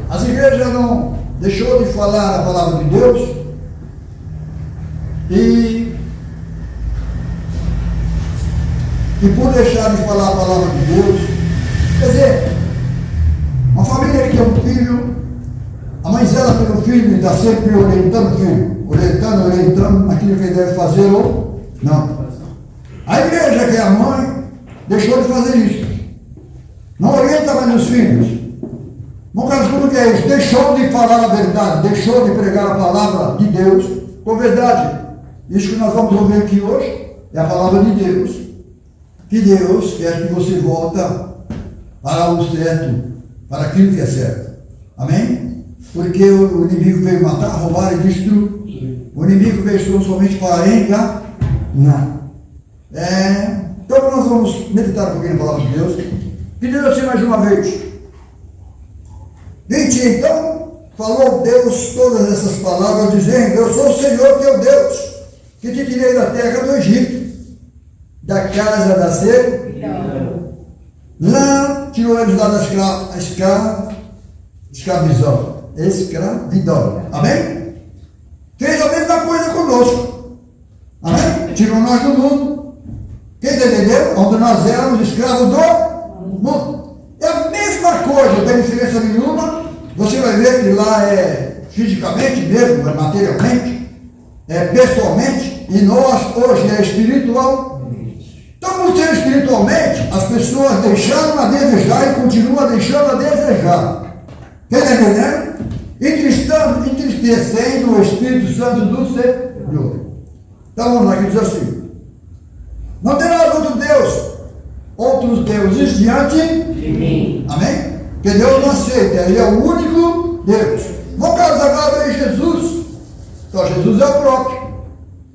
As igrejas não deixou de falar a palavra de Deus e por deixar de falar a palavra de Deus, quer dizer, uma família que tem um filho, a mãe zela pelo filho e está sempre orientando o filho, orientando naquilo que ele deve fazer ou não. A igreja, que é a mãe, deixou de fazer isso. Não orienta mais os filhos. No caso, tudo que é isso, deixou de falar a verdade, deixou de pregar a palavra de Deus com verdade. Isso que nós vamos ouvir aqui hoje é a palavra de Deus. Que Deus quer que você volta para o certo, para aquilo que é certo. Amém? Porque o inimigo veio matar, roubar e destruir. O inimigo veio somente para enganar. Então nós vamos meditar um pouquinho na palavra de Deus. Que Deus assim mais uma vez. 20, então, falou Deus todas essas palavras, dizendo: eu sou o Senhor teu Deus, que te tirei da terra do Egito, da casa da servidão. Lá tirou eles lá da escravidão. Amém? Fez a mesma coisa conosco. Amém? Tirou nós do mundo. Quem entendeu? Onde nós éramos escravos do mundo. É a mesma coisa, não tem diferença nenhuma. Você vai ver que lá é fisicamente mesmo, é materialmente, é pessoalmente, e nós hoje é espiritualmente. Então, por ser espiritualmente, as pessoas deixaram a desejar e continuam deixando a desejar. Quer entender? Entristecendo o Espírito Santo do Senhor. Então vamos lá, que diz assim: não terás outros deuses diante de mim. Amém? Que Deus não aceita, Ele é o único Deus. No caso agora é Jesus. Então Jesus é o próprio.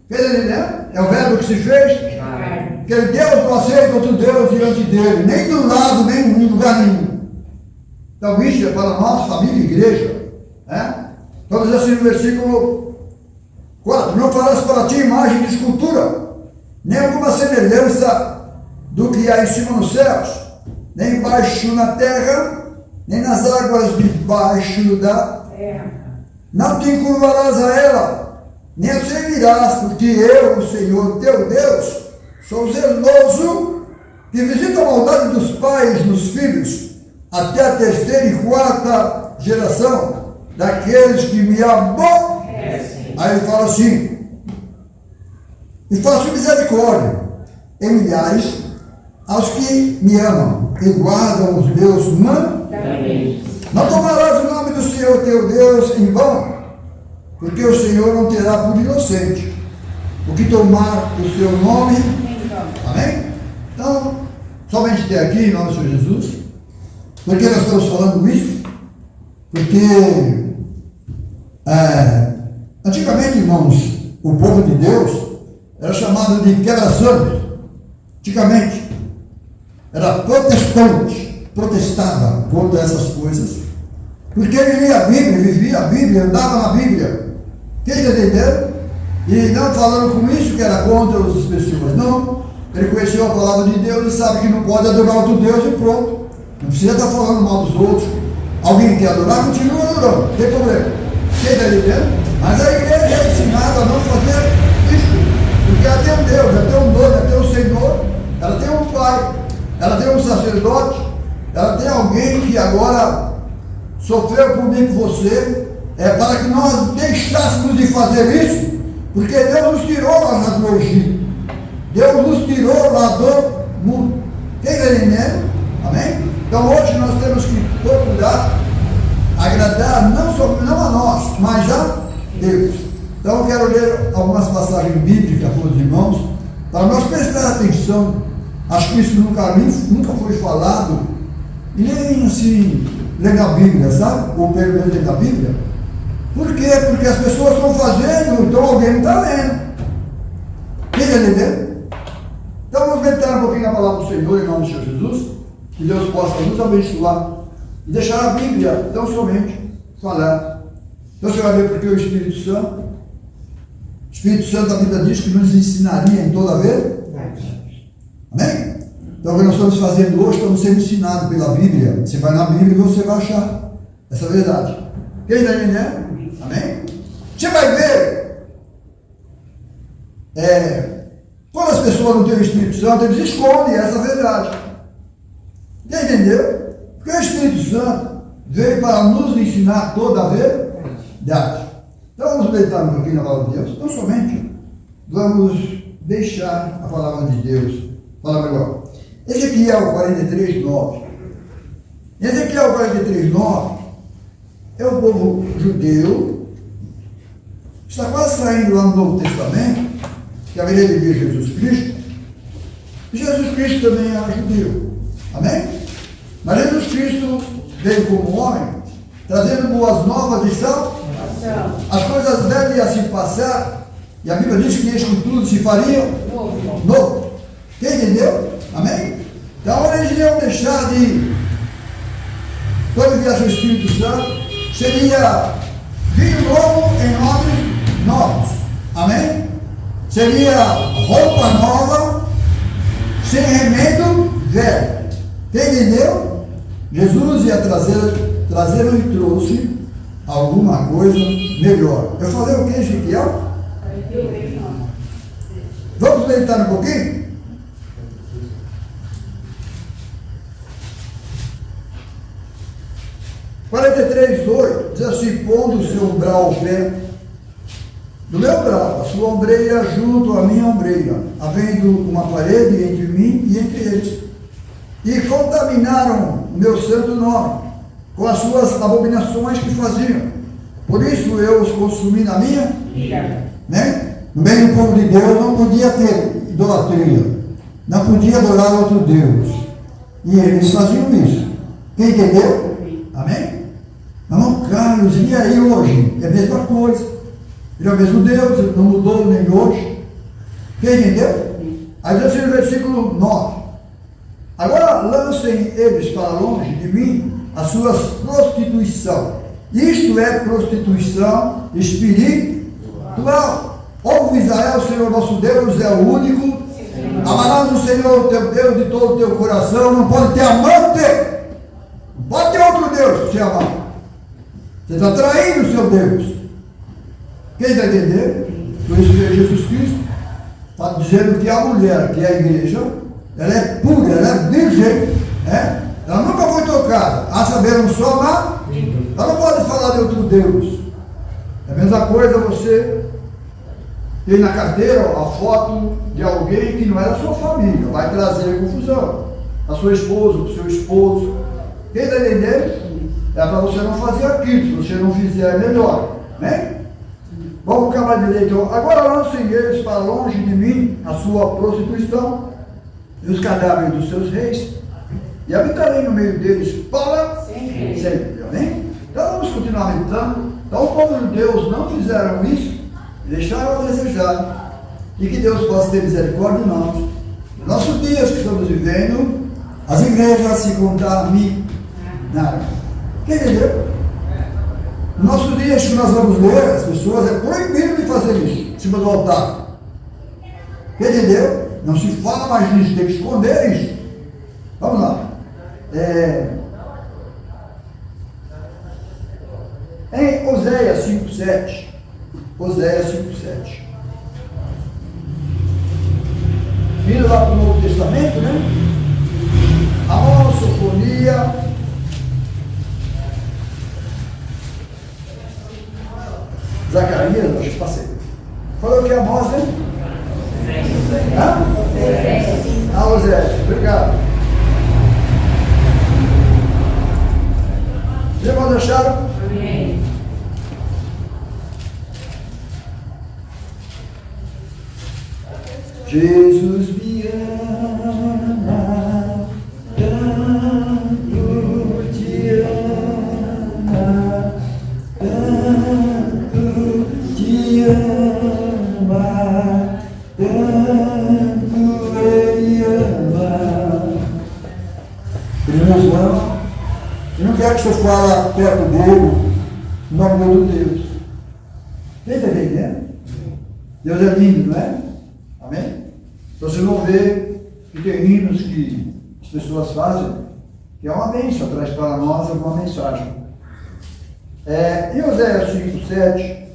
Quer dizer, né? É o verbo que se fez. Que Deus não aceita outro Deus diante dele, nem do lado, nem em lugar nenhum. Então isso é para nós, família e igreja. Então diz assim no versículo 4: não farás para ti imagem de escultura, nem alguma semelhança do que há em cima nos céus, nem embaixo na terra, nem nas águas debaixo da terra. Não te encurvarás a ela, nem a servirás, porque eu, o Senhor teu Deus, sou zeloso, que visita a maldade dos pais nos filhos, até a terceira e quarta geração daqueles que me aborrecem. Aí ele fala assim: e faço misericórdia em milhares aos que me amam e guardam os meus mandamentos. Não tomarás o nome do Senhor teu Deus em vão, porque o Senhor não terá por inocente o que tomar o seu nome. Amém? Então, somente até aqui, em nome do Senhor Jesus. Por que nós estamos falando isso? Porque antigamente, irmãos, o povo de Deus era chamado de quebra-sangue. Antigamente era protestante, protestava contra essas coisas, porque ele lia a Bíblia, vivia a Bíblia, andava na Bíblia. Quem está entendendo? E não falando com isso que era contra as pessoas, não. Ele conheceu a palavra de Deus e sabe que não pode adorar outro Deus e pronto. Não precisa estar falando mal dos outros. Alguém quer adorar, continua adorando, não tem problema. Quem está entendendo? Mas a igreja é ensinada a não fazer isso, porque ela tem um Deus, ela tem um dono, ela tem um Senhor, ela tem um Pai, ela tem um sacerdote, ela tem alguém que agora sofreu por mim e por você, para que nós deixássemos de fazer isso, porque Deus nos tirou lá do Egito, Deus nos tirou lá do mundo. Quem está entendendo? Amém? Então hoje nós temos que procurar agradar não a nós, mas a Deus. Então eu quero ler algumas passagens bíblicas para os irmãos, para nós prestar atenção. Acho que isso nunca foi falado, e nem assim, ler na Bíblia, sabe? Ou pelo menos ler na Bíblia. Por quê? Porque as pessoas estão fazendo, então alguém não está lendo. Quem está entendendo? Então vamos meditar um pouquinho na palavra do Senhor, em nome do Senhor Jesus, que Deus possa nos abençoar e deixar a Bíblia tão somente falar. Então você vai ver porque o Espírito Santo, a Bíblia diz que nos ensinaria em toda a verdade. Amém? Então o que nós estamos fazendo hoje, estamos sendo ensinados pela Bíblia. Você vai na Bíblia e você vai achar essa verdade. Quem está entendendo? Amém? Você vai ver, quando as pessoas não têm o Espírito Santo, eles escondem essa verdade. Quem entendeu? Porque o Espírito Santo veio para nos ensinar toda a verdade. Então vamos meditar um pouquinho na palavra de Deus. Não somente vamos deixar a palavra de Deus falar melhor. Ezequiel 43, 9. Ezequiel 43, 9 é o povo judeu, está quase saindo lá no Novo Testamento, que haveria de vir Jesus Cristo. E Jesus Cristo também era judeu. Amém? Mas Jesus Cristo veio como homem, trazendo boas novas de salvação. As coisas velhas iam se passar, e a Bíblia diz que neste tudo se faria novo. Quem entendeu? Amém? Então eles iam deixar de, quando viesse o Espírito Santo, seria vinho novo em nomes novos. Amém? Seria roupa nova, sem remédio velho. Quem entendeu? Jesus ia trazer e trouxe alguma coisa melhor. Eu falei o que, Ezequiel? Vamos meditar um pouquinho? (43, 8) diz assim: pondo o seu umbral ao pé do meu umbral, a sua ombreira junto à minha ombreira, havendo uma parede entre mim e entre eles, e contaminaram o meu santo nome com as suas abominações que faziam. Por isso eu os consumi na minha né? No meio do povo de Deus não podia ter idolatria, não podia adorar outro Deus, e eles faziam isso. Quem entendeu? Amém? Não, Carlos, e aí hoje? É a mesma coisa. Ele é o mesmo Deus, ele não mudou nem hoje. Quem entendeu? Aí diz assim no versículo 9: agora lancem eles para longe de mim as suas prostituição. Isto é prostituição espiritual. Ouve Israel, o Senhor nosso Deus é o único. Amarás o Senhor teu Deus de todo o teu coração. Não pode ter amante. Não pode ter outro Deus para você amar. Você está traindo o seu Deus. Quem está entendendo? Por isso que Jesus Cristo está dizendo que a mulher, que é a igreja, ela é pura, ela é virgem, ela nunca foi tocada, a saber, não só amar, ela não pode falar de outro Deus. É a mesma coisa você ter na carteira a foto de alguém que não é da sua família, vai trazer confusão. A sua esposa, o seu esposo. Quem está entendendo? É para você não fazer aquilo, se você não fizer, é melhor, né? Vamos ficar mais direito. Agora lancem eles para longe de mim a sua prostituição e os cadáveres dos seus reis, e habitarei no meio deles para sempre. Amém? Então vamos continuar meditando. Então o povo de Deus não fizeram isso, deixaram a desejar, e que Deus possa ter misericórdia de nós. Nos nossos dias que estamos vivendo, as igrejas se contaminaram. Quem entendeu? Nos nossos dias que nós vamos ler, as pessoas é proibido de fazer isso, em cima do altar. Quem entendeu? Não se fala mais nisso, tem que esconder isso. Vamos lá. Em Oséias 5,7. Oséias 5,7. Vindo lá para o Novo Testamento, né? Amós, Sofonia. Zacarias, acho que passei. Falou que é Amós, né? Oséias, obrigado. Os irmãos acharam? Amém. Jesus me ama, tanto te ama, tanto te ama, tanto ele ama. Ele nos ama. Eu não quero que você fale perto dele, em nome de Deus. Quem está entendendo? Deus é lindo, não é? Amém? Então vocês vão ver que tem hinos que as pessoas fazem, que é uma bênção, traz para nós alguma mensagem. Em Oséias 5:7,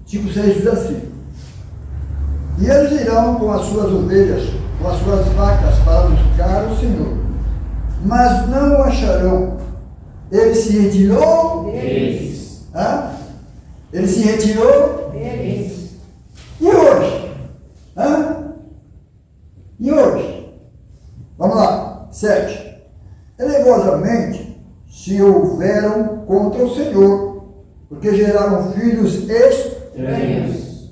5:6 diz assim: e eles irão com as suas ovelhas, com as suas vacas, para buscar o Senhor, mas não o acharão. Ele se retirou deles. Ele se retirou Deles. E hoje? E hoje? Vamos lá. 7. Elevosamente se houveram contra o Senhor, porque geraram filhos Estranhos.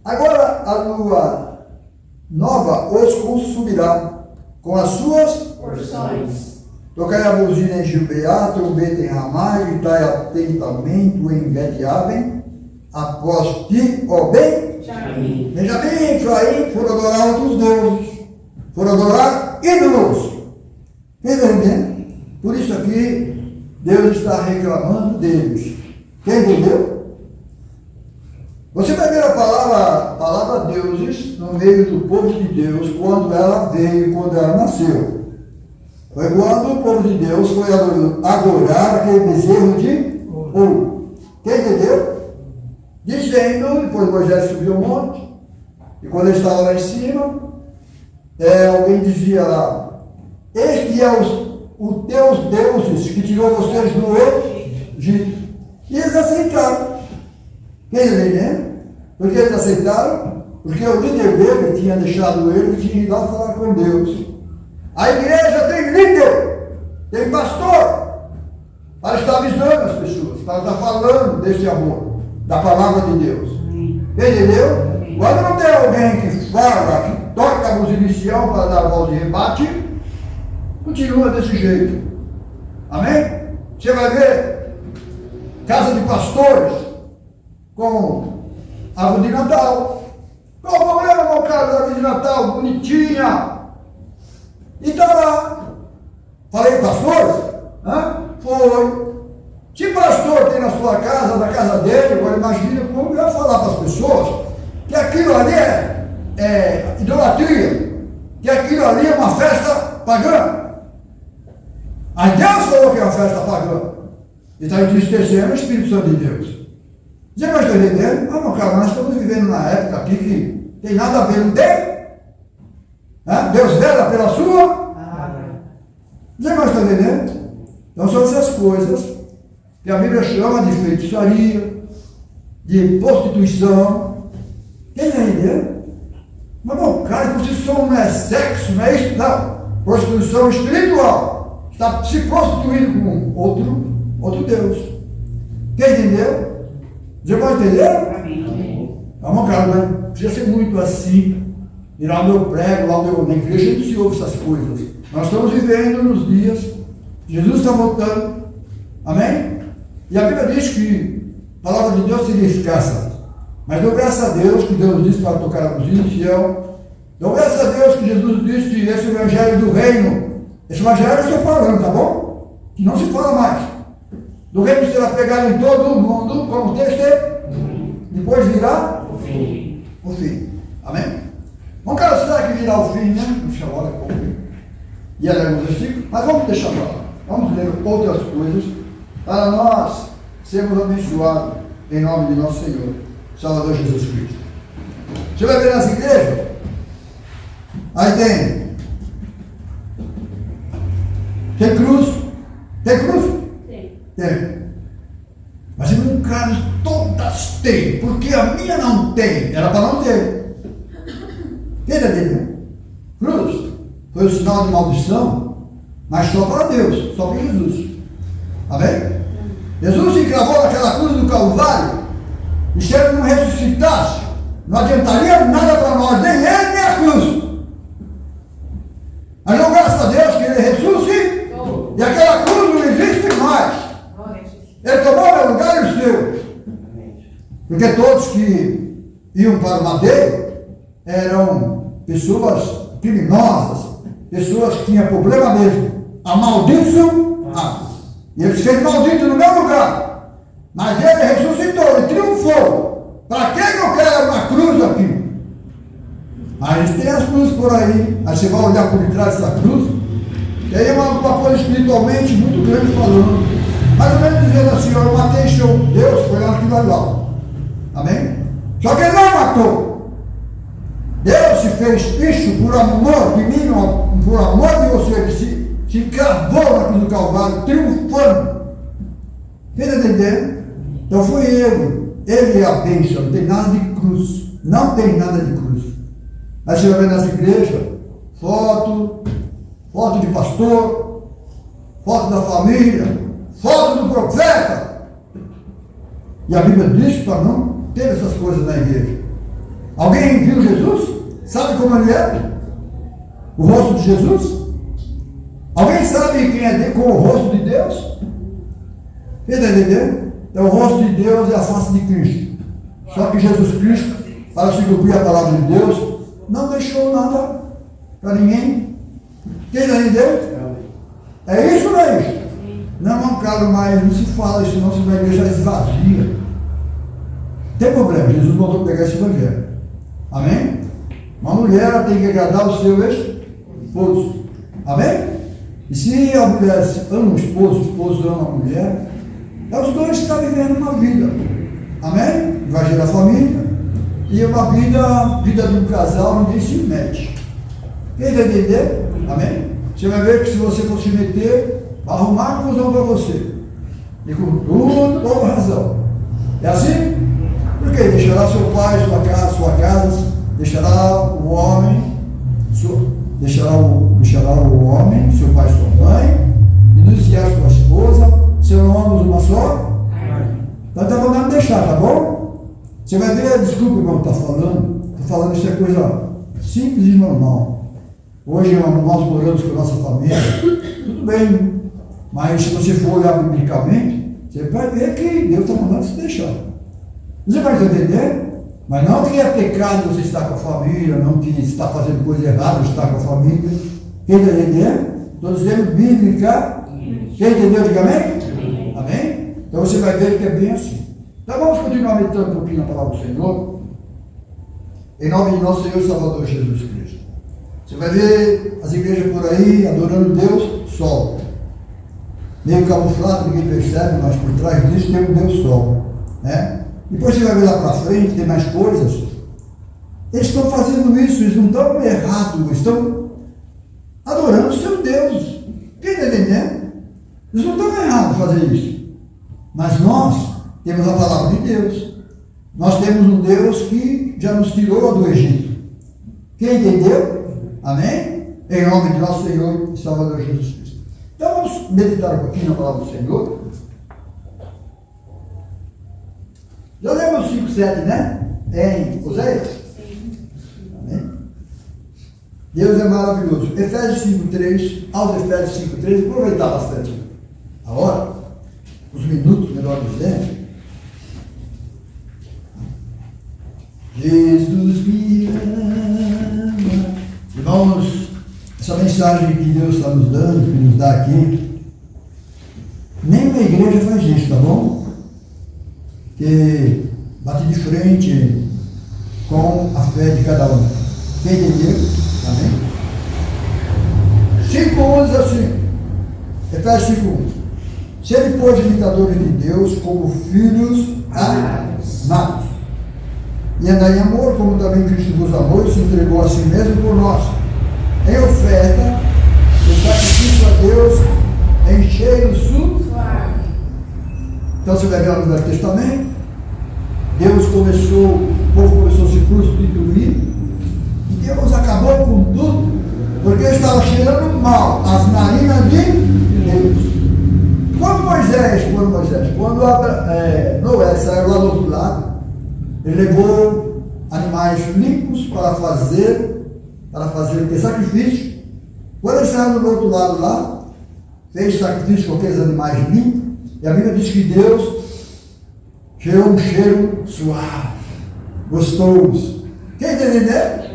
Agora a lua nova os consumirá com as suas Porções. tocai a buzina em Gibeá, trombeta em Ramá, gritai atentamente em Bet-Aven, após ti, ó bem, Benjamim. Benjamim, Efraim, foram adorar outros deuses, foram adorar ídolos. Quem está entendendo? Por isso aqui, Deus está reclamando deles. Quem entendeu? Você vai ver a palavra deuses no meio do povo de Deus quando ela veio, quando ela nasceu. Foi quando o povo de Deus foi adorar aquele bezerro de ouro. Quem entendeu? Dizendo, depois Moisés subiu o monte, e quando ele estava lá em cima, alguém dizia lá: este é os teus deuses que tirou vocês do Egito. E eles aceitaram. Quem entendeu? Porque eles aceitaram? Porque o líder dele tinha deixado ele e tinha ido lá falar com Deus. A igreja tem líder, tem pastor, para estar avisando as pessoas, para estar falando desse amor, da palavra de Deus. Entendeu? Quando não tem alguém que fala, que toca a voz inicial para dar a voz de rebate, continua desse jeito. Amém? Você vai ver casa de pastores com árvore de Natal. Qual o problema com a casa da árvore de Natal? Bonitinha. E está lá. Falei, pastor? Foi. Se pastor tem na sua casa, na casa dele, agora imagina como vai falar para as pessoas que aquilo ali é idolatria, que aquilo ali é uma festa pagã. Aí Deus falou que é uma festa pagã. E está entristecendo o Espírito Santo de Deus. Você não está entendendo? Meu cara, nós estamos vivendo na época aqui que tem nada a ver, não tem? Deus vela pela sua? Você não está entendendo? Então são essas coisas que a Bíblia chama de feitiçaria, de prostituição. Quem entendeu? Mas meu cara, prostituição não é sexo, não é isso, não. Prostituição espiritual. Está se prostituindo com outro Deus. Quem entendeu? Você pode entender? Vamos, cara, não precisa ser muito assim. E lá onde eu prego, lá onde eu na igreja, a gente se ouve essas coisas. Nós estamos vivendo nos dias, Jesus está voltando. Amém? E a Bíblia diz que a palavra de Deus seria escassa. Mas dou graças a Deus que Deus disse para tocar a buzina no céu. Dou graças a Deus que Jesus disse esse evangelho do reino. Esse evangelho eu estou falando, tá bom? Que não se fala mais. Do reino será pregado em todo o mundo, como testemunho. Depois virá o fim. Amém? Vamos, cara, será que virá o fim, né? Não chama hora com o fim. E ela é um versículo, mas vamos deixar para lá. Vamos ler outras coisas para nós sermos abençoados em nome de nosso Senhor, Salvador Jesus Cristo. Você vai ver nas igrejas? Aí tem cruz? Tem cruz? Tem. Mas em caso todas têm, porque a minha não tem. Era para não ter. Quem está entendendo? Cruz foi o sinal de maldição, mas só para Deus, só para Jesus. Amém? Jesus se encravou naquela cruz do Calvário, e se ele não ressuscitasse, não adiantaria nada para nós, nem ele nem a cruz. Mas não, graças a Deus que ele ressuscitou, e aquela cruz não existe mais. Ele tomou meu lugar e o seu. Porque todos que iam para o madeiro eram pessoas criminosas, pessoas que tinham problema mesmo, amaldiçoadas. E ele fez maldito no meu lugar. Mas ele ressuscitou, ele triunfou. Para que eu quero uma cruz aqui? Mas tem as cruzes por aí. Aí você vai olhar por detrás dessa cruz, e aí é uma coisa espiritualmente muito grande falando. Mais ou menos dizendo assim, eu matei seu Deus, foi lá que vai lá. Amém? Só que ele não matou. Deus se fez isso por amor de mim, por amor de você, ele se cravou na cruz do Calvário, triunfando. Quem está entendendo? Então foi ele é a bênção, não tem nada de cruz. Não tem nada de cruz. Aí você vai ver nessa igreja, foto de pastor, foto da família, foto do profeta. E a Bíblia diz para não ter essas coisas na igreja. Alguém viu Jesus? Sabe como ele é? O rosto de Jesus? Alguém sabe quem é com o rosto de Deus? Quem está entendendo? Então o rosto de Deus é a face de Cristo. Só que Jesus Cristo, para se cumprir a palavra de Deus, não deixou nada para ninguém. Quem está entendendo? É isso ou não é isso? Não, cara, mas não se fala isso, senão a igreja esvazia. Tem problema, Jesus mandou pegar esse evangelho. Amém? Uma mulher tem que agradar o seu esposo. Amém? E se a mulher ama o esposo ama a mulher, os dois estão vivendo uma vida. Amém? Vai gerar família. E uma vida de um casal, ninguém se mete. Quem vai entender? Amém? Você vai ver que se você for se meter, vai arrumar confusão para você. E com tudo, toda razão. É assim? Porque deixará seu pai, sua casa, deixará o homem, deixará o homem, seu pai e sua mãe, e denunciar sua esposa, serão ambos uma só. Então está mandando deixar, tá bom? Você vai ver, desculpa o que eu estou falando, isso é coisa simples e normal. Hoje nós moramos com a nossa família, tudo bem, mas se você for olhar biblicamente, você vai ver que Deus está mandando se deixar. Você vai entender? Mas não que é pecado você estar com a família, não que está fazendo coisa errada estar com a família. Quem está entendendo? Estou dizendo bíblica. Quem entendeu? Diga amém? Amém? Então você vai ver que é bem assim. Então vamos continuar meditando um pouquinho na palavra do Senhor. Em nome de nosso Senhor e Salvador Jesus Cristo. Você vai ver as igrejas por aí adorando Deus Sol. Meio camuflado, ninguém percebe, mas por trás disso tem um Deus Sol. Né? Depois você vai ver lá para frente, tem mais coisas. Eles estão fazendo isso, eles não estão errados, estão adorando o seu Deus. Quem está entendendo? Eles não estão errados fazer isso. Mas nós temos a palavra de Deus. Nós temos um Deus que já nos tirou do Egito. Quem entendeu? Amém? Em nome de nosso Senhor e Salvador Jesus Cristo. Então vamos meditar um pouquinho na palavra do Senhor. Já lemos 5:7, né? Em Oséias? Amém? Deus é maravilhoso. Efésios 5:3, aos Efésios 5:3, vou aproveitar bastante a hora, os minutos, melhor dizendo. Jesus me ama. Irmãos, essa mensagem que Deus está nos dando, que nos dá aqui, nenhuma igreja faz isso, tá bom? Que bate de frente com a fé de cada um. Quem entendeu? Amém? 5:1 diz assim, Efésios 5:1. Sede, pois, imitadores de Deus como filhos amados. E andai em amor, como também Cristo vos amou e se entregou a si mesmo por nós, em oferta de sacrifício a Deus em cheio suave. Então você vai ver no Velho Testamento, o povo começou a se prostituir, e Deus acabou com tudo, porque estava cheirando mal as narinas de Deus. Quando Noé saiu lá do outro lado, ele levou animais limpos para fazer sacrifício. Quando ele saiu do outro lado lá, fez sacrifício com aqueles animais limpos, e a Bíblia diz que Deus gerou um cheiro suave, gostoso. Quem está entendendo?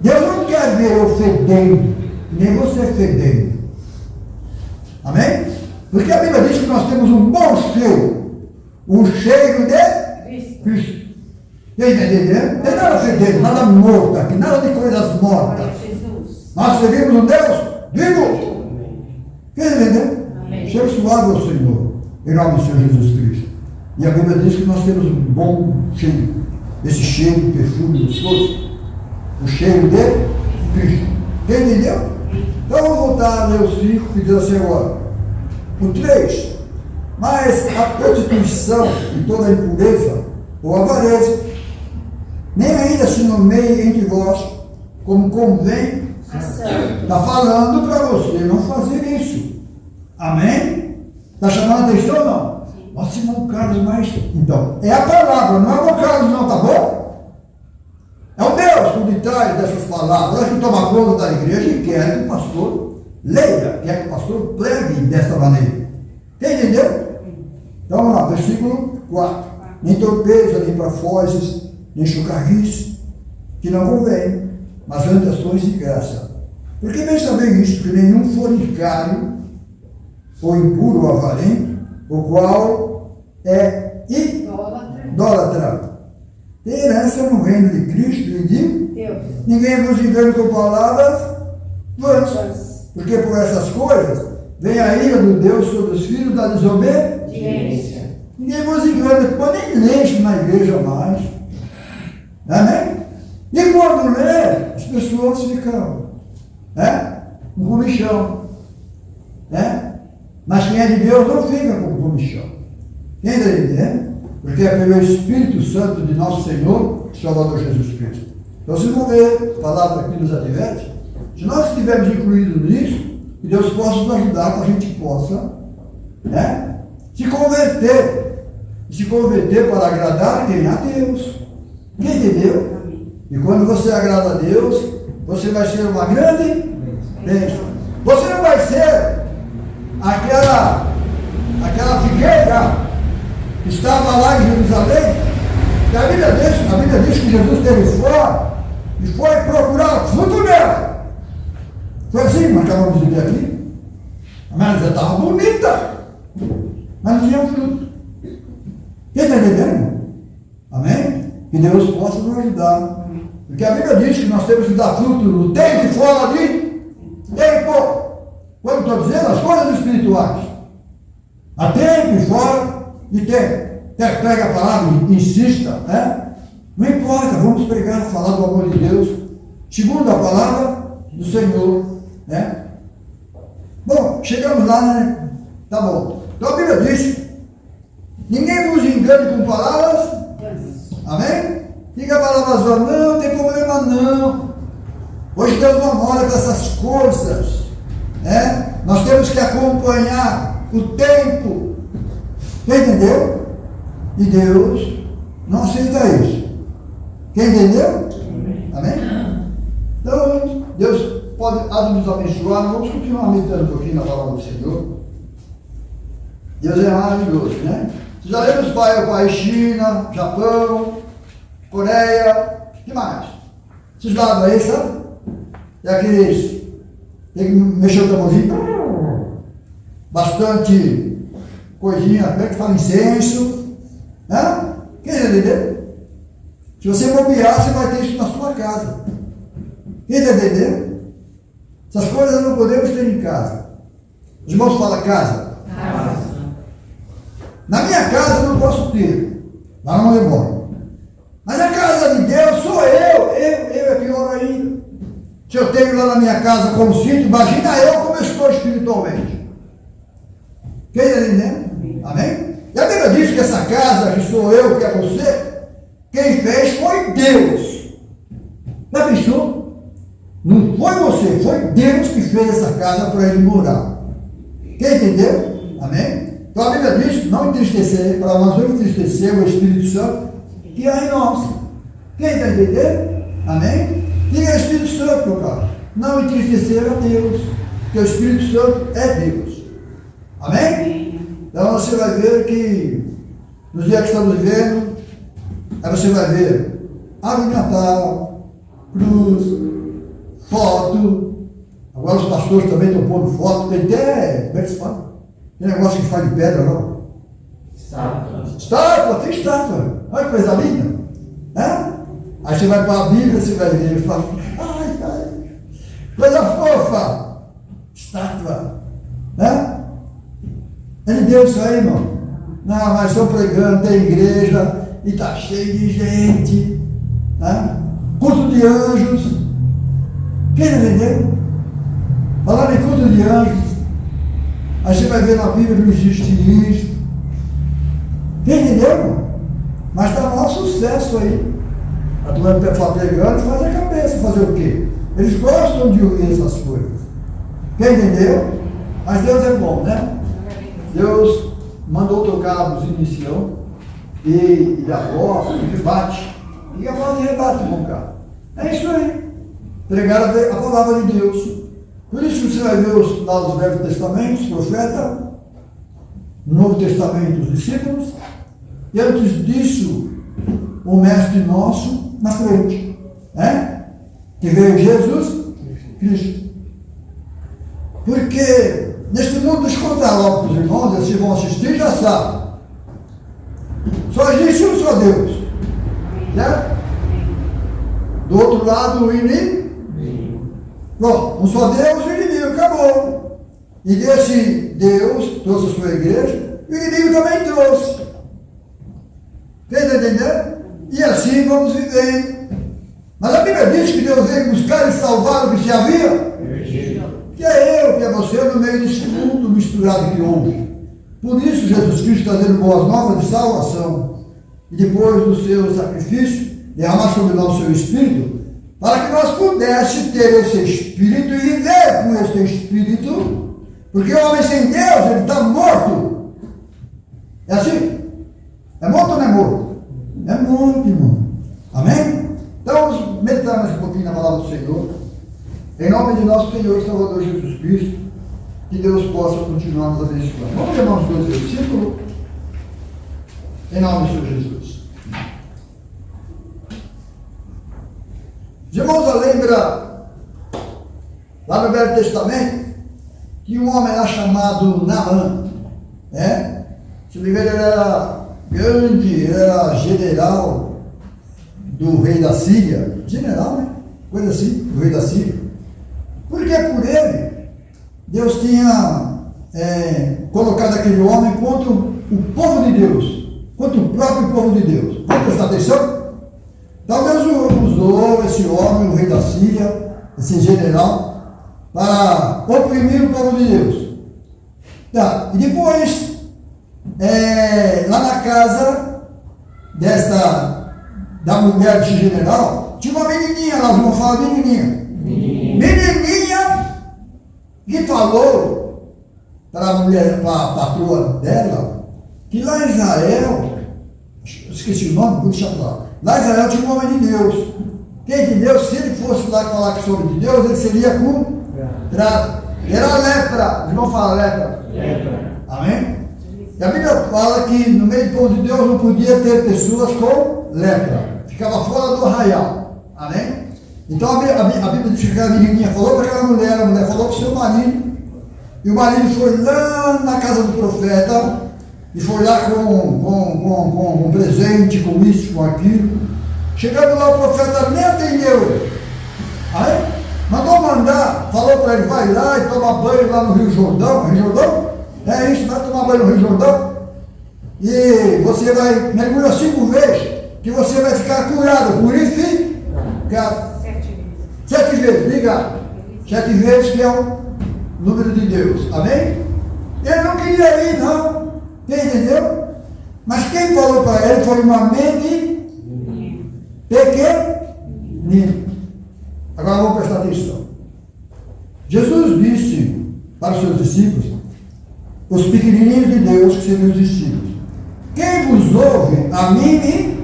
Deus não quer ver eu fedendo, nem você fedendo. Amém? Porque a Bíblia diz que nós temos um bom cheiro, o cheiro de Cristo. Quem está entendendo? Não tem nada fedendo, nada morto aqui, nada de coisas mortas. Nós servimos um Deus vivo. Quem está entendendo? cheiro suave ao Senhor, em nome do Senhor Jesus Cristo. E a Bíblia diz que nós temos um bom cheiro, esse cheiro de perfume gostoso, o cheiro de Cristo. Quem entendeu? Então vamos voltar a ler o 5 que diz assim agora. O 3. Mas a prostituição e toda a impureza ou avareza, nem ainda se nomeie entre vós, como convém. Está falando para você não fazer isso. Amém? Está chamando a atenção ou não? Nossa, irmão Carlos, mas... Então, é a palavra, não é o Carlos não, tá bom? É o Deus por detrás dessas palavras que toma conta da igreja e quer que o pastor leia, quer que o pastor pregue dessa maneira. Entendeu? Então vamos lá, versículo 4. Nem torpeza, nem parafoses, nem chocarrice, que não convém, mas antes ações de graça. Porque bem saber isto, que nenhum fornicário, ou impuro ou avarento, o qual é idólatra, tem herança no reino de Cristo e de Deus. Ninguém vos engane com palavras vãs, porque por essas coisas vem a ira do Deus sobre os filhos da desobediência. Ninguém vos engane, depois nem lê isso na igreja mais. Amém? E quando lê, as pessoas ficam com comichão. Mas quem é de Deus não fica com comichão. Quem está entendendo? Porque é pelo Espírito Santo de nosso Senhor, Salvador Jesus Cristo. Então vocês vão ver, a palavra aqui nos adverte, se nós estivermos incluídos nisso, que Deus possa nos ajudar, que a gente possa se converter. Se converter para agradar quem? A Deus. Quem entendeu? E quando você agrada a Deus, você vai ser uma grande bênção. Você não vai ser aquela figueira que estava lá em Jerusalém, que a Bíblia diz que Jesus esteve fora e foi procurar fruto dela. Foi assim, nós acabamos de ver aqui. Mas ela estava bonita, mas não tinha fruto. Quem está entendendo? Amém? Que Deus possa nos ajudar. Porque a Bíblia diz que nós temos que dar fruto no tempo e fora de tempo. Quando estou dizendo as coisas espirituais. A tempo e fora de tempo. Pega a palavra, insista. Não importa, vamos pregar, falar do amor de Deus. Segundo a palavra do Senhor. Bom, chegamos lá, né? Tá bom. Então a Bíblia diz: ninguém vos engane com palavras. Amém? Diga palavras vãs, não tem problema não. Hoje Deus não olha para essas coisas. Nós temos que acompanhar o tempo. Entendeu? E Deus não aceita isso. Quem entendeu? Amém? Então, Deus pode nos abençoar. Vamos continuar meditando um pouquinho na palavra do Senhor. Deus é maravilhoso, né? Vocês já leram os países China, Japão, Coreia, o que mais? Esses lados aí, sabe? É aqueles, tem que mexer o tamborzinho, bastante coisinha, que fala incenso, Quem entendeu? Se você bobear, você vai ter isso na sua casa. Quem está entendendo? Essas coisas não podemos ter em casa. Os irmãos falam casa. Na minha casa eu não posso ter, lá não é bom. Mas a casa de Deus sou eu é pior ainda. Se eu tenho lá na minha casa como sinto, imagina eu como eu estou espiritualmente. Quem está entendendo? Amém? E a Bíblia diz que essa casa que sou eu, que é você, quem fez foi Deus. Já pensou? Não foi você, foi Deus que fez essa casa para ele morar. Quem entendeu? Amém? Então a Bíblia diz: não entristecer, para nós não entristecer o Espírito Santo que há em nós. Quem está entendendo? Amém? Diga Espírito Santo, meu caro. Não entristecer a Deus, porque o Espírito Santo é Deus. Amém? Então você vai ver que nos dias que estamos vivendo, aí você vai ver árvore de Natal, cruz, foto. Agora os pastores também estão pondo foto, tem até, como é que se fala? Tem negócio que faz de pedra, não? Estátua, tem estátua. Olha que coisa linda. Aí você vai para a Bíblia, você vai ver e fala: ai, coisa fofa. Estátua. entendeu isso aí, irmão? Não, mas estou pregando, tem igreja e está cheio de gente, né? Culto de anjos. Quem entendeu? Falando em culto de anjos, aí você vai ver na Bíblia que não existe isso. Quem entendeu, irmão? Mas está maior sucesso aí. A turma está pregando e faz a cabeça, fazer o quê? Eles gostam de ouvir essas coisas. Quem entendeu? Mas Deus é bom, né? Deus mandou tocar a buzinicão e da voz, e rebate. E a voz de rebate, bom cara. É isso aí. Pregar a palavra de Deus. Por isso que você vai ver lá os Velhos Testamentos, profeta, no Novo Testamento, os discípulos, e antes disso, o Mestre nosso na frente, né? Que veio Jesus Cristo. Porque neste mundo, deixa eu contar logo para os irmãos, eles vão assistir já sabem. Só existe um só Deus, certo? Do outro lado, o inimigo. Bom, um só Deus, o inimigo, acabou. E desse Deus trouxe a sua igreja, e o inimigo também trouxe. Está entendendo? E assim vamos viver. Mas a Bíblia diz que Deus veio buscar e salvar o que se havia. Que é eu, que é você, no meio desse mundo misturado que houve. Por isso, Jesus Cristo está dando boas novas de salvação. E depois do seu sacrifício, derramar sobre nós o seu Espírito, para que nós pudéssemos ter esse Espírito e viver com esse Espírito, porque o homem sem Deus, ele está morto. É assim? É morto ou não é morto? É morto, irmão. Amém? Então vamos meditar mais um pouquinho na palavra do Senhor. Em nome de nosso Senhor e Salvador Jesus Cristo, que Deus possa continuar nos abençoando. Vamos chamar os dois versículos. Em nome do Senhor Jesus. Os irmãos, lembra lá no Velho Testamento que um homem lá chamado Naamã, né? Se não me engano, ele era grande, ele era general do rei da Síria, general, né? Coisa assim, do rei da Síria. Porque por ele, Deus tinha colocado aquele homem contra o povo de Deus, contra o próprio povo de Deus. Vamos prestar atenção? Então Deus usou esse homem, o rei da Síria, esse general, para oprimir o povo de Deus. Tá. E depois, lá na casa da mulher desse general, tinha uma menininha lá, vamos falar menininha. Menininha que falou para a mulher, para a patroa dela, que lá em Israel, esqueci o nome, vou deixar para lá. Lá em Israel tinha um homem de Deus. Quem de Deus, se ele fosse lá falar sobre de Deus, ele seria curado. Era lepra, eles não falam lepra. Amém? E a Bíblia fala que no meio do povo de Deus não podia ter pessoas com lepra. Ficava fora do arraial. Amém? Então a Bíblia diz que aquela menininha falou para aquela mulher, a mulher falou para o seu marido, e o marido foi lá na casa do profeta, e foi lá com um presente, com isso, com aquilo. Chegando lá, o profeta nem atendeu. Aí, falou para ele, vai lá e toma banho lá no Rio Jordão. Rio Jordão? É isso, vai tomar banho no Rio Jordão. E você vai, mergulhar 5 vezes, que você vai ficar curado, purificado. 7 vezes, obrigado. 7 vezes que é o número de Deus. Amém? Ele não queria ir, não. Quem entendeu? Mas quem falou para ele foi uma mente pequenina. Agora vamos prestar atenção. Jesus disse para os seus discípulos, os pequenininhos de Deus, que seriam os discípulos: quem vos ouve, a mim me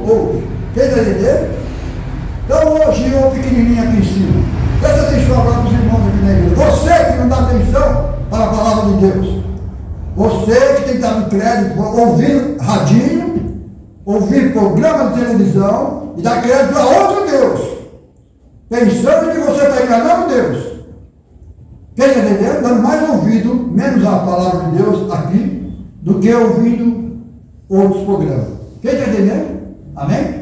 ouve. Quem está entendendo? Então hoje eu pequenininho aqui em cima. Presta atenção agora para os irmãos aqui na igreja. Você que não dá atenção para a palavra de Deus. Você que tem que dar crédito, ouvir radinho, ouvir programa de televisão e dar crédito para outro Deus, pensando que você está enganando Deus. Quem está entendendo? Dando mais ouvido, menos a palavra de Deus aqui, do que ouvindo outros programas. Quem está entendendo? Amém?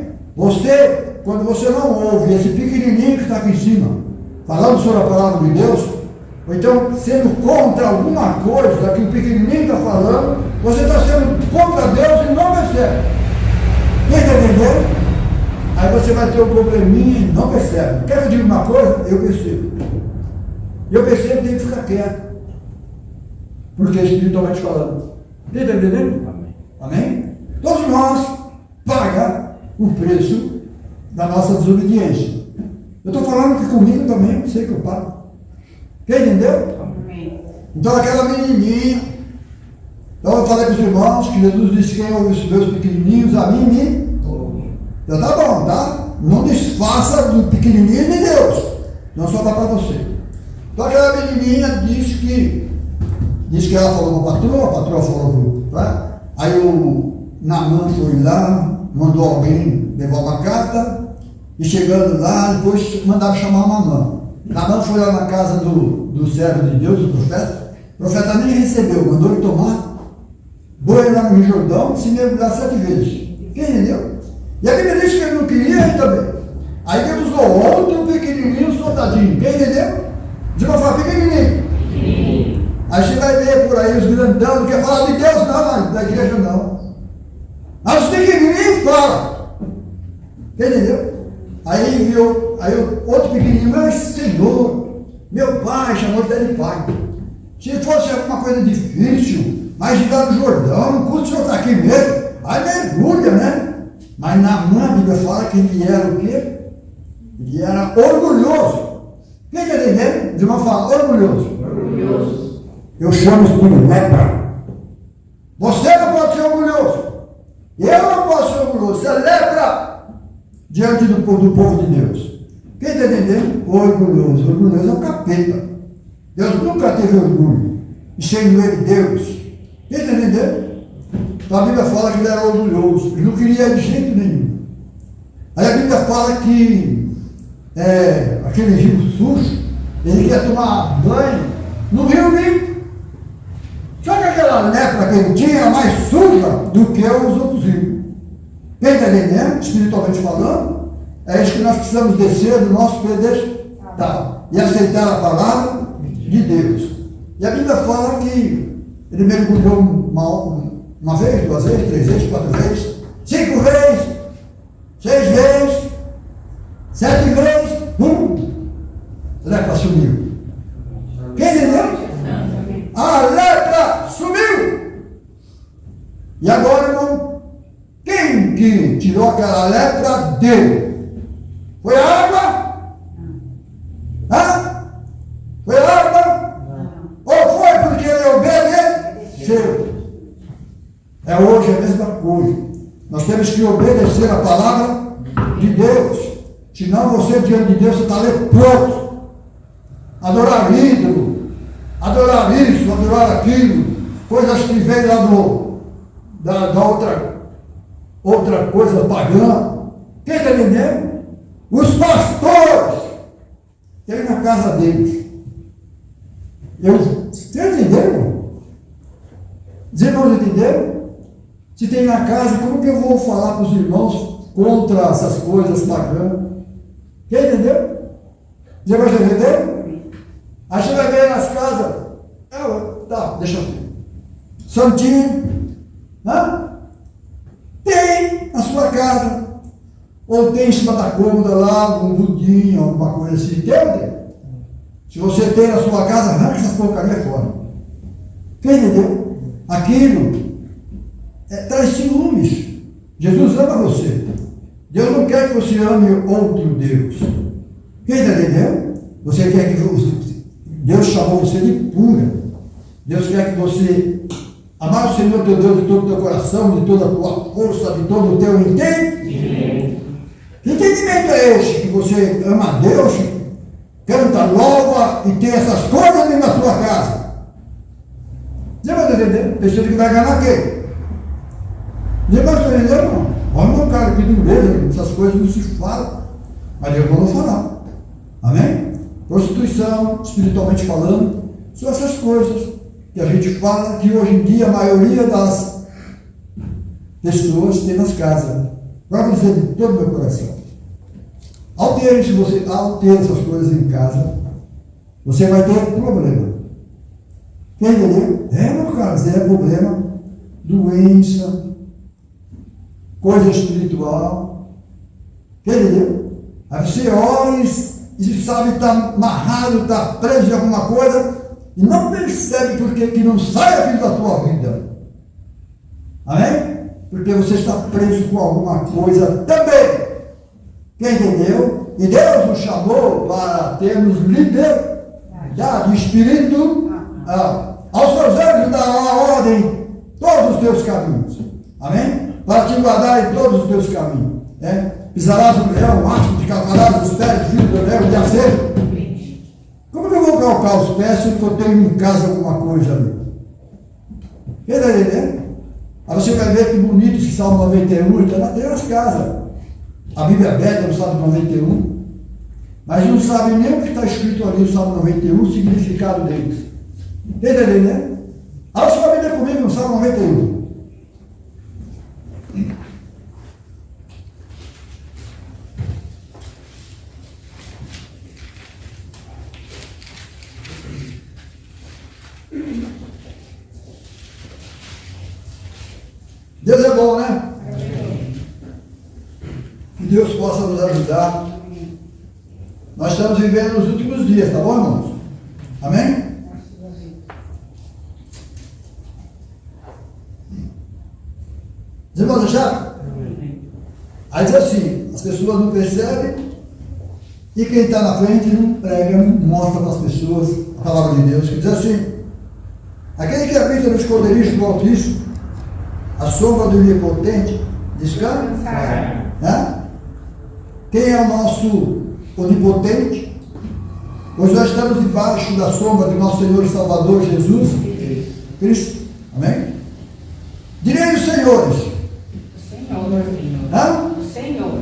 Quando você não ouve esse pequenininho que está aqui em cima, falando sobre a palavra de Deus, ou então sendo contra alguma coisa que o pequenininho está falando, você está sendo contra Deus e não percebe. Quem está entendendo? Aí você vai ter um probleminha e não percebe. Quer que eu diga uma coisa? Eu percebo. Eu percebo que tem que ficar quieto. Porque espiritualmente falando. Quem está entendendo? Amém. Amém? Todos nós pagamos o preço da nossa desobediência. Eu estou falando que comigo também, eu sei que eu pago. Quem entendeu? Amém. Então aquela menininha, então eu falei para os irmãos que Jesus disse: quem ouve os meus pequenininhos, a mim me ouve. Então tá bom, tá? Não desfaça do pequenininho de Deus, não só dá para você. Então aquela menininha disse que ela falou para a patroa falou para, tá? Aí o Naamã foi lá, mandou alguém levar uma carta, e chegando lá, depois mandaram chamar o Naamã. Naamã foi lá na casa do servo de Deus, do profeta. O profeta nem recebeu, mandou ele tomar banho lá no Rio Jordão, se mergulhar 7 vezes. Quem entendeu? E a Bíblia diz que ele não queria, ele também. Aí Deus usou outro pequenininho soldadinho. Quem entendeu? De uma forma pequenininho. Aí você vai ver por aí os grandão, não quer falar de Deus não, mas da igreja não. Mas os pequenininhos falam. Entendeu? Aí viu, aí o outro pequenininho, meu Senhor, meu pai, chamou ele de pai. Se fosse alguma coisa difícil, mas ir lá no Jordão, não custa o senhor estar aqui mesmo. Aí mergulha, né? Mas na a Bíblia fala que ele era o quê? Ele era orgulhoso. Quem está entendendo? De uma fala, orgulhoso. Orgulhoso. Eu chamo isso de lepra. Você não pode ser orgulhoso. Eu não posso ser orgulhoso. Você é lepra diante do povo de Deus. Quem está entendendo? Orgulhoso. Orgulhoso é o capeta. Deus nunca teve orgulho. E sendo ele Deus. Quem está entendendo? Então a Bíblia fala que ele era orgulhoso. Ele não queria de jeito nenhum. Aí a Bíblia fala que aquele rio sujo, ele quer tomar banho no rio limpo. Só que aquela lepra que ele tinha era mais suja do que os outros rios. Quem está entendendo? Espiritualmente falando, é isso que nós precisamos descer do nosso pedestal e aceitar a palavra de Deus. E a Bíblia fala que ele mergulhou uma vez, 2 vezes, 3 vezes, 4 vezes, 5 vezes, 6 vezes, 7 vezes, a lepra sumiu. Quem entendeu? A lepra sumiu. E agora, irmão, quem que tirou aquela lepra dele? Foi a água? Hã? Foi a água? Ou foi porque ele obedeceu? É hoje a mesma coisa. Nós temos que obedecer a palavra de Deus. Senão você, diante de Deus, você está leproso. Adorar ídolo, adorar isso, adorar aquilo, coisas que vêm lá da outra coisa pagã. Quem está entendendo? Os pastores têm na casa deles. Você entendeu? Os irmãos entenderam? Se tem na casa, como que eu vou falar para os irmãos contra essas coisas pagãs? Quem entendeu? Os irmãos entenderam? Aí você vai ver nas casas, tá, deixa eu ver. Santinho, tem na sua casa, ou tem em cima da cômoda lá, um budinho, alguma coisa assim, tem? Se você tem na sua casa, arranca essas porcarias fora. Quem entendeu? Aquilo traz ciúmes. Jesus ama você. Deus não quer que você ame outro Deus. Quem está entendendo? Você quer que Deus chamou você de pura. Deus quer que você amar o Senhor teu Deus de todo o teu coração, de toda a tua força, de todo o teu entendimento. Que entendimento é esse? Que você ama a Deus, canta, louva e tem essas coisas dentro da sua casa. Você vai entender? Deixa que vai ganhar quem? Você vai entender, irmão? Olha, meu cara, que dureza, essas coisas não se falam. Mas Deus mandou falar. Amém? Prostituição, espiritualmente falando, são essas coisas que a gente fala que hoje em dia a maioria das pessoas tem nas casas. Vai dizer de todo o meu coração. Ao ter essas coisas em casa, você vai ter problema. Quem entendeu? Meu caso, é problema, doença, coisa espiritual. Quem entendeu? Aí você olha e sabe, está amarrado, está preso em alguma coisa, e não percebe porque que não sai aquilo da tua vida. Amém? Porque você está preso com alguma coisa também. Quem entendeu? E Deus nos chamou para termos liberdade. O Espírito aos seus anjos dará ordem todos os teus caminhos. Amém? Para te guardar em todos os teus caminhos. Pisarás o leão, macho de calcarás os pés, filho do leão de acerto. Como que eu vou calcar os pés se eu tenho em casa alguma coisa ali? Quem está entendendo? Aí você vai ver que bonito esse Salmo 91, está lá dentro das casas. A Bíblia aberta no Salmo 91, mas não sabe nem o que está escrito ali no Salmo 91, o significado deles. Está entendendo? Aí você vai ver comigo no Salmo 91. Deus é bom, né? Que Deus possa nos ajudar. Nós estamos vivendo os últimos dias, tá bom, irmãos? Amém? Os irmãos acharam? Aí diz assim, as pessoas não percebem, e quem está na frente não prega, não mostra para as pessoas a palavra de Deus, que diz assim: aquele que habita no esconderijo do Altíssimo, a sombra do Onipotente, descansa. Quem é o nosso Onipotente? Pois nós estamos debaixo da sombra de nosso Senhor e Salvador Jesus Cristo. Amém? Direi os senhores. Senhor.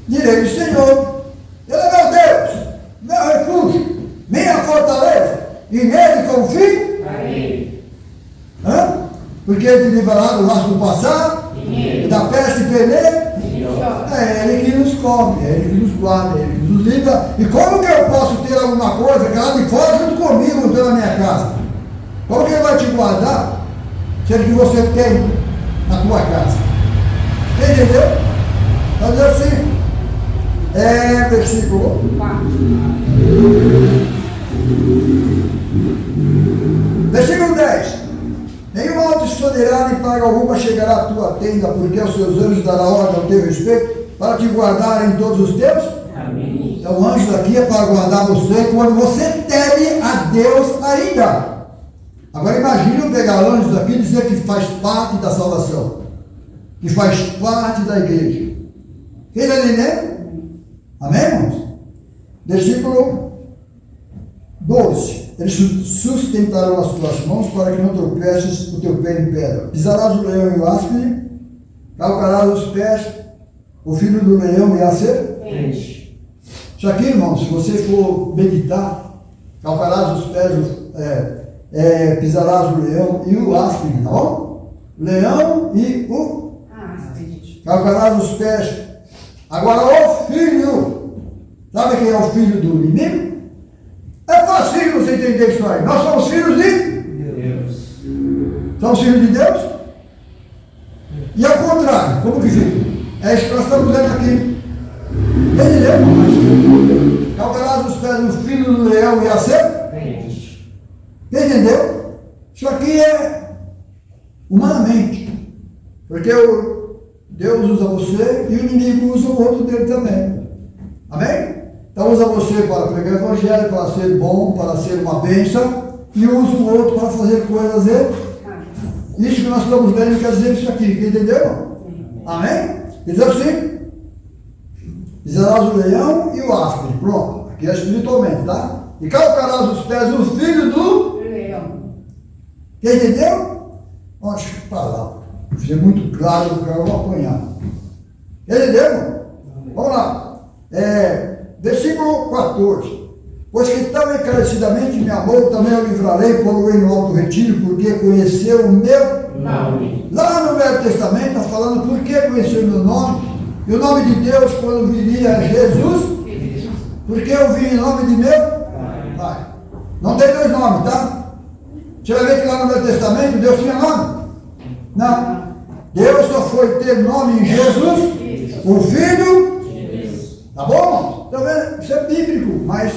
Direi o Senhor. Ele é meu Deus, meu refúgio, minha fortaleza, e nele confio. Porque ele te livrará do laço do passado, e da peste e veneno. É Ele que nos cobre, é Ele que nos guarda, é Ele que nos livra. E como que eu posso ter alguma coisa que lá de fora junto comigo pela minha casa? Como que Ele vai te guardar, sendo que você tem na tua casa? Entendeu? Então diz assim, versículo 4. Versículo 10. Nenhum mal te sucederá, nem praga alguma chegará à tua tenda, porque os seus anjos dará ordem ao teu respeito, para te guardar em todos os teus. Amém. Então o anjo daqui é para guardar você quando você teme a Deus ainda. Agora imagine eu pegar anjos aqui e dizer que faz parte da salvação, que faz parte da igreja. Quem está entendendo? Amém, irmãos? Versículo 12. Eles sustentarão as tuas mãos para que não tropeces o teu pé em pedra. Pisarás o leão e o áspide, calcarás os pés, o filho do leão e a serpente. Isso aqui, irmãos, se você for meditar, calcarás os pés, pisarás o leão e o áspide, tá bom? Leão e o áspide. Calcarás os pés. Agora o filho, sabe quem é o filho do inimigo? É fácil você entender isso aí. Nós somos filhos de Deus. Somos filhos de Deus? E ao contrário, como que fica? É isso que nós estamos vendo aqui. Entendeu? Calcarás os pés do filho do leão e a serpente. Entendeu? Isso aqui é humanamente. Porque Deus usa você e o inimigo usa o outro dele também. Amém? Então usa você para pregar o evangelho, para ser bom, para ser uma bênção, e usa o outro para fazer coisas erradas. Isso que nós estamos vendo quer dizer isso aqui, entendeu? Amém? Diz assim: pisarás o leão e o áspide. Pronto, aqui é espiritualmente, tá? E calcarás os pés do filho do leão. Quem entendeu? Vamos para lá. Fiz muito claro, o cara vai apanhar. Entendeu? Vamos lá. Versículo 14. Pois que tão encarecidamente me amou, também eu livrarei, pô-lo-ei no alto retiro, porque conheceu o meu nome. Lá no Velho Testamento está falando por que conheceu o meu nome. E o nome de Deus, quando viria Jesus, porque eu vim em nome de meu Pai. Não tem dois nomes, tá? Você vai ver que lá no Velho Testamento Deus tinha nome? Não. Deus só foi ter nome em Jesus, o Filho. Tá bom? Então, isso é bíblico, mas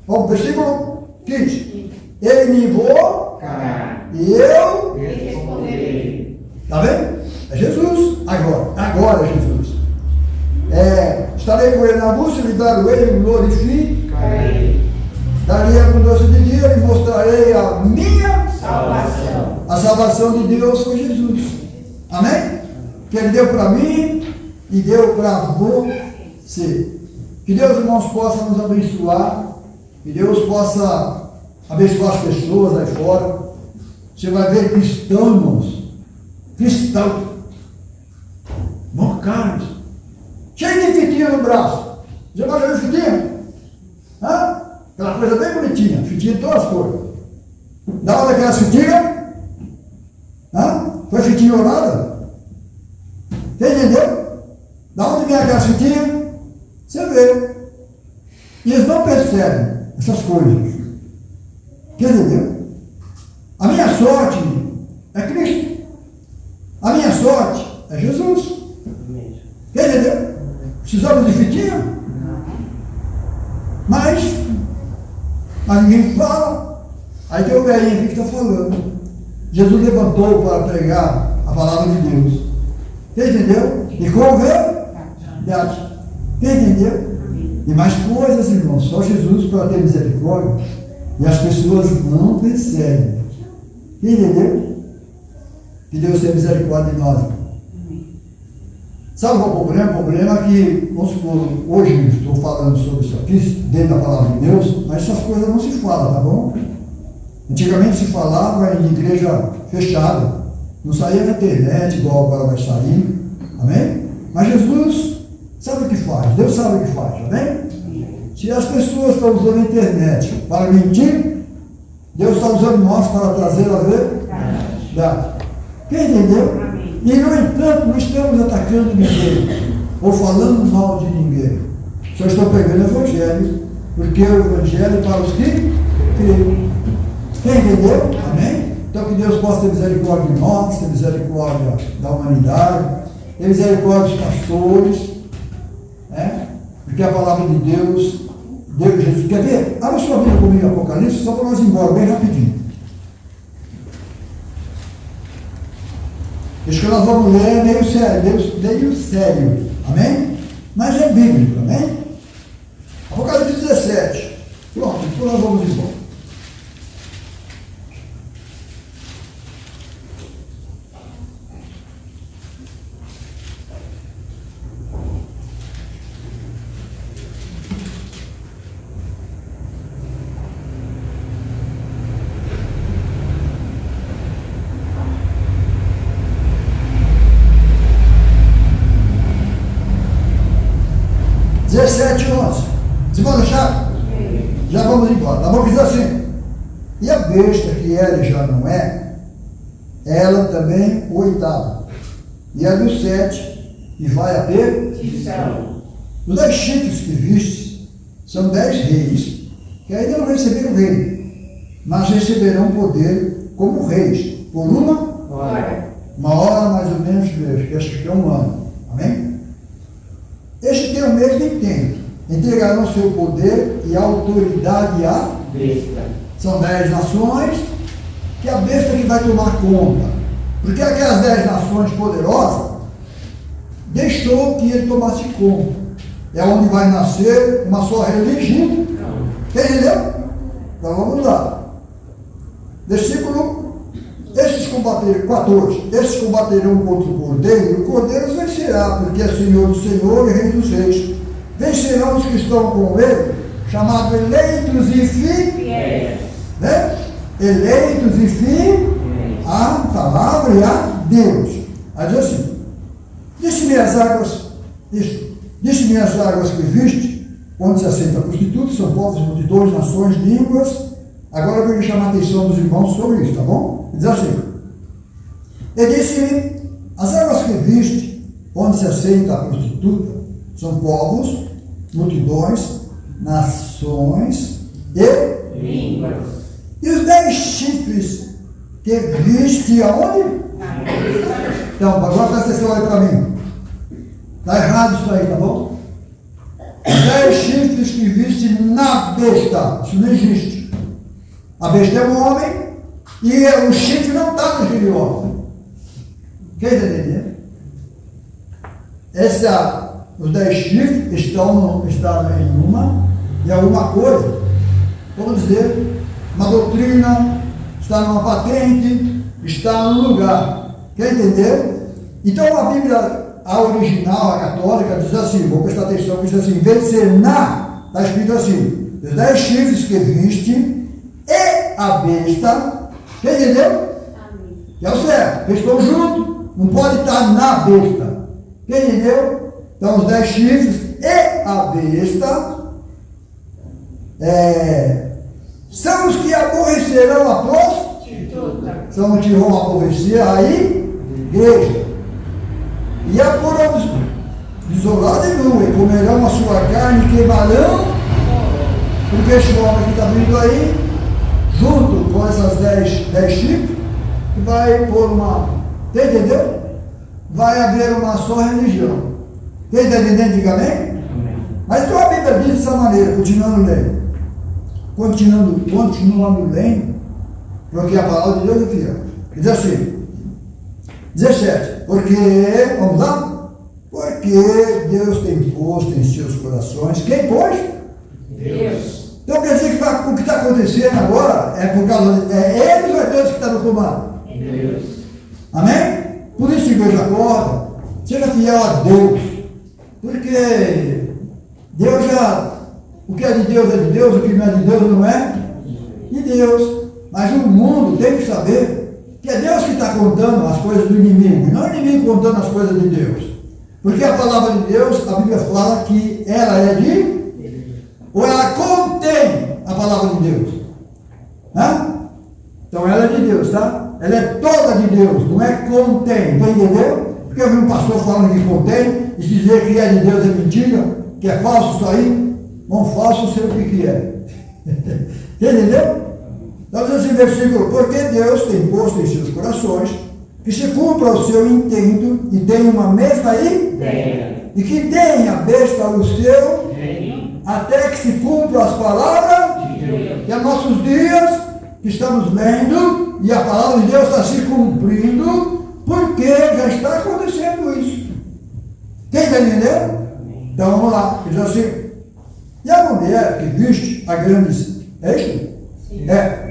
vamos, versículo 15. Ele me enviou e eu responderei. Tá vendo? É Jesus. Agora é Jesus. Estarei com ele na angústia, lhe darei ele, glorificarei. Darei a doce de dia e mostrarei a minha Salvação. A salvação de Deus foi Jesus. Amém? Que Ele deu para mim e deu para você. Que Deus, irmãos, possa nos abençoar. Que Deus possa abençoar as pessoas aí fora. Você vai ver cristãos, mancaros, cheio de fitinha no braço. Já vai ver fitinha? Hã? Aquela coisa bem bonitinha, fitinha de todas as cores. Da onde aquelas fitinhas? Foi fitinha orada? Você entendeu? Da onde vem aquelas fitinhas? Você vê. E eles não percebem essas coisas. Você entendeu? A minha sorte é Cristo. A minha sorte é Jesus. Você entendeu? Precisamos de fitinha? Mas ninguém fala. Aí tem o velhinho aqui que está falando. Jesus levantou para pregar a palavra de Deus. Você entendeu? E com verdade. Você entendeu? E mais coisas, irmãos. Só Jesus para ter misericórdia. E as pessoas não percebem. Você entendeu? Que Deus tenha misericórdia de nós. Sabe qual é o problema? O problema é que, vamos supor, hoje estou falando sobre isso aqui, dentro da palavra de Deus, mas essas coisas não se falam, tá bom? Antigamente se falava em igreja fechada, não saía na internet igual agora vai sair, amém? Mas Jesus sabe o que faz, Deus sabe o que faz, amém? Se as pessoas estão usando a internet para mentir, Deus está usando nós para trazer a verdade. Quem entendeu? E, no entanto, não estamos atacando ninguém ou falando mal de ninguém. Só estou pegando o Evangelho, porque o Evangelho é para os que creem. Quem entendeu? Amém? Então que Deus possa ter misericórdia de nós, ter misericórdia da humanidade, ter misericórdia dos pastores, porque a palavra de Deus, Jesus. Quer ver? Abra sua Bíblia comigo em Apocalipse, só para nós ir embora, bem rapidinho. Isso que nós vamos ler é meio sério, amém? Mas é bíblico, amém? Apocalipse 17. Pronto, então nós vamos embora. Você pode deixar? Já vamos embora. Tá bom? Diz assim. E a besta que era e já não é, ela também oitava. E a do 7, e vai a perdição. Os 10 chifres que viste são 10 reis, que ainda não receberam reino, mas receberão poder como reis, por uma hora mais ou menos, que acho que é um ano. Amém? Este tem o mesmo intento. Entregarão seu poder e autoridade à besta. São 10 nações, que a besta que vai tomar conta. Porque aquelas 10 nações poderosas deixou que ele tomasse conta. É onde vai nascer uma só religião. Entendeu? Então vamos lá. Versículo 14. Esses combaterão contra o cordeiro, e o cordeiro os vencerá, porque é Senhor do Senhor e Rei dos Reis. Vencerão os que estão com ele, chamados eleitos e fiéis. Né? Eleitos e fiéis à palavra e a Deus. Aí diz assim: disse-me as águas que viste, onde se assenta a prostituta, são povos, multidões, nações, línguas. Agora eu vou chamar a atenção dos irmãos sobre isso, tá bom? Diz assim: e disse-me, as águas que viste, onde se assenta a prostituta, são povos, multidões, nações e línguas. 10 chifres que viste aonde? Então, agora presta atenção aí para mim. Está errado isso aí, tá bom? 10 chifres que viste na besta. Isso não existe. A besta é um homem e o chifre não está naquele homem. Quem está entendendo? Os 10 chifres estão em alguma coisa. Vamos dizer, uma doutrina, está numa patente, está num lugar. Quer entender? Então a Bíblia, a original, a católica, diz assim, vou prestar atenção, diz assim, em vez de ser está escrito assim, os 10 chifres que viste e a besta, quer entender? É o certo, eles estão juntos, não pode estar na besta. Quem entendeu? Então, os 10 chifres e a besta são os que aborrecerão a prostituta. São os que vão aborrecer a igreja. E a porão desolada e nua, e comerão a sua carne e queimarão, porque este homem que está vindo aí, junto com essas 10 chifres, vai pôr entendeu? Vai haver uma só religião. Quem está entendendo, diga amém? Mas então a Bíblia diz dessa maneira, continuando lendo. Continuando lendo, porque a palavra de Deus é fiel. Diz assim, 17, vamos lá? Porque Deus tem posto em seus corações, quem pôs? Deus. Então quer dizer que o que está acontecendo agora é por causa eles ou é Deus que está no comando? Deus. Amém? Por isso, igreja, acorda, seja fiel a Deus, porque Deus o que é de Deus, o que não é de Deus não é de Deus. Mas o mundo tem que saber que é Deus que está contando as coisas do inimigo, e não o inimigo contando as coisas de Deus. Porque a palavra de Deus, a Bíblia fala que ela é ou ela contém a palavra de Deus. Então ela é de Deus, tá? Ela é toda de Deus, não é contém, entendeu? Porque eu vi um pastor falando que contém, e dizer que é de Deus é mentira, que é falso isso aí. Bom, falso eu sei o que é. Entendeu? Então diz esse versículo, porque Deus tem posto em seus corações que se cumpra o seu intento e tenha uma mesma ideia. E que tenha a besta o seu até que se cumpram as palavras de Deus. E a nossos dias que estamos lendo e a palavra de Deus está se cumprindo, porque já está acontecendo isso. Quem está entendendo? Então vamos lá, diz assim, e a mulher que viste a grande, é isso? Sim.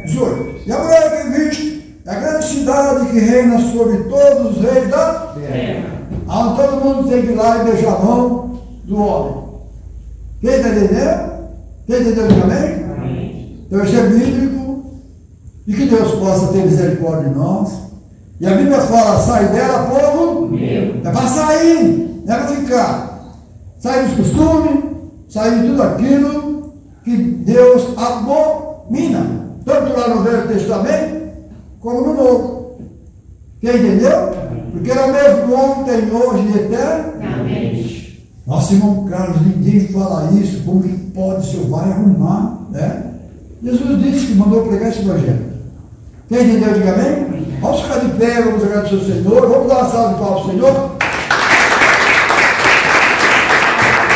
18. E a mulher que viste a grande cidade que reina sobre todos os reis da terra, onde todo mundo tem que ir lá e beijar a mão do homem. Quem está entendendo? Quem entendeu também? Amém. Então isso é bíblico. E que Deus possa ter misericórdia de nós. E a Bíblia fala, sai dela, povo meu. É para sair, não é para ficar. Sair dos costumes, sair de tudo aquilo que Deus abomina. Tanto lá no Velho Testamento, como no Novo. Quem entendeu? Porque era o mesmo ontem, hoje e eternamente. Nossa, irmão Carlos, ninguém fala isso. Como que pode? O Senhor vai arrumar, né? Jesus disse que mandou pregar esse evangelho. Quem entendeu, diga amém? Vamos ficar de pé, vamos orar do seu Senhor, vamos dar uma salva de palmas ao Senhor.